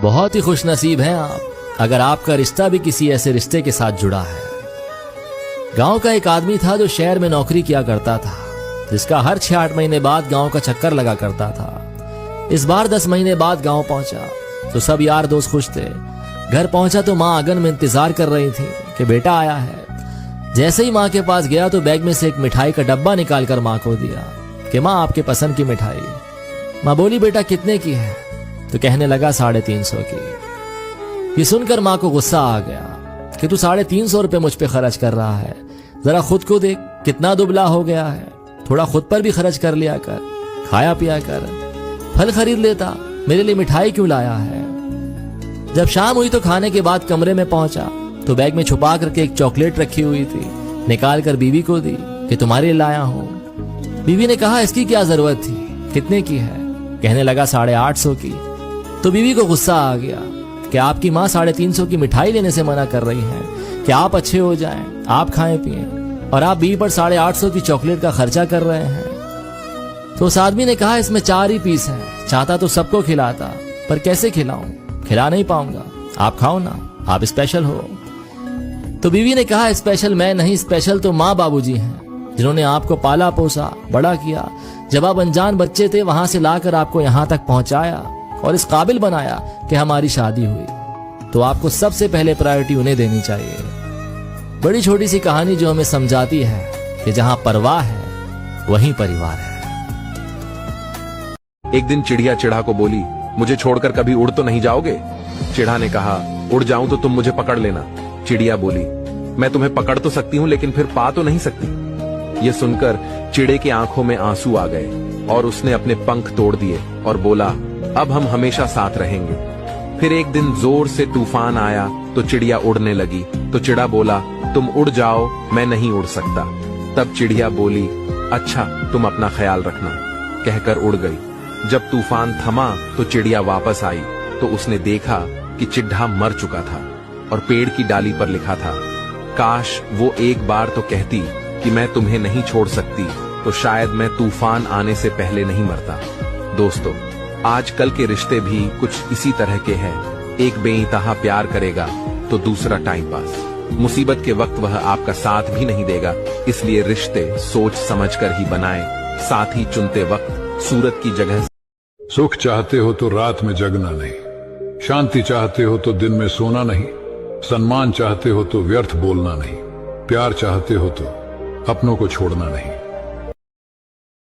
बहुत ही खुशनसीब हैं आप अगर आपका रिश्ता भी किसी ऐसे रिश्ते के साथ जुड़ा है। गांव का एक आदमी था जो शहर में नौकरी किया करता था, जिसका हर 6-8 महीने बाद गांव का चक्कर लगा करता था। इस बार 10 महीने बाद गांव पहुंचा तो सब यार दोस्त खुश थे। घर पहुंचा तो माँ आंगन में इंतजार कर रही थी कि बेटा आया है। जैसे ही माँ के पास गया तो बैग में से एक मिठाई का डब्बा निकालकर माँ को दिया कि माँ आपके पसंद की मिठाई। माँ बोली बेटा कितने की है? तो कहने लगा 350 की। ये सुनकर माँ को गुस्सा आ गया कि तू 350 रुपए मुझ पे खर्च कर रहा है, जरा खुद को देख कितना दुबला हो गया है। थोड़ा खुद पर भी खर्च कर लिया कर, खाया पिया कर, फल खरीद लेता, मेरे लिए मिठाई क्यों लाया है? जब शाम हुई तो खाने के बाद कमरे में पहुंचा तो बैग में छुपा करके एक चॉकलेट रखी हुई थी, निकाल कर बीवी को दी कि तुम्हारे लिए लाया हूं। बीवी ने कहा इसकी क्या जरूरत थी, कितने की है? कहने लगा 850 की। तो बीवी को गुस्सा आ गया कि आपकी माँ 350 की मिठाई लेने से मना कर रही है कि आप अच्छे हो जाएं, आप खाएं पिएं, और आप बीवी पर 850 की चॉकलेट का खर्चा कर रहे हैं। तो उस आदमी ने कहा इसमें 4 ही पीस हैं, चाहता तो सबको खिलाता, पर कैसे खिलाऊं, खिला नहीं पाऊंगा, आप खाओ ना, आप स्पेशल हो। तो बीवी ने कहा स्पेशल मैं नहीं, स्पेशल तो माँ बाबूजी हैं, जिन्होंने आपको पाला पोसा बड़ा किया। जब आप अनजान बच्चे थे वहां से लाकर आपको यहाँ तक पहुंचाया और इस काबिल बनाया कि हमारी शादी हुई। तो आपको सबसे पहले प्रायोरिटी उन्हें देनी चाहिए। बड़ी छोटी सी कहानी जो हमें समझाती है कि जहां परवाह है वहीं परिवार है। एक दिन चिड़िया चिढ़ा को बोली, मुझे छोड़कर कभी उड़ तो नहीं जाओगे? चिढ़ा ने कहा, उड़ जाऊं तो तुम मुझे पकड़ लेना। चिड़िया बोली, मैं तुम्हें पकड़ तो सकती हूँ लेकिन फिर पा तो नहीं सकती। ये सुनकर चिड़े की आंखों में आंसू आ गए और उसने अपने पंख तोड़ दिए और बोला, अब हम हमेशा साथ रहेंगे। फिर एक दिन जोर से तूफान आया तो चिड़िया उड़ने लगी। तो चिड़ा बोला, तुम उड़ जाओ, मैं नहीं उड़ सकता। तब चिड़िया बोली, अच्छा तुम अपना ख्याल रखना, कहकर उड़ गई। जब तूफान थमा तो चिड़िया वापस आई तो उसने देखा कि चिड्ढा मर चुका था और पेड़ की डाली पर लिखा था, काश वो एक बार तो कहती कि मैं तुम्हें नहीं छोड़ सकती, तो शायद मैं तूफान आने से पहले नहीं मरता। दोस्तों, आजकल के रिश्ते भी कुछ इसी तरह के हैं। एक बेइंतहा प्यार करेगा तो दूसरा टाइम पास। मुसीबत के वक्त वह आपका साथ भी नहीं देगा, इसलिए रिश्ते सोच समझकर ही बनाएं। साथ ही चुनते वक्त सूरत की जगह। सुख चाहते हो तो रात में जगना नहीं, शांति चाहते हो तो दिन में सोना नहीं, सम्मान चाहते हो तो व्यर्थ बोलना नहीं, प्यार चाहते हो तो अपनों को छोड़ना नहीं।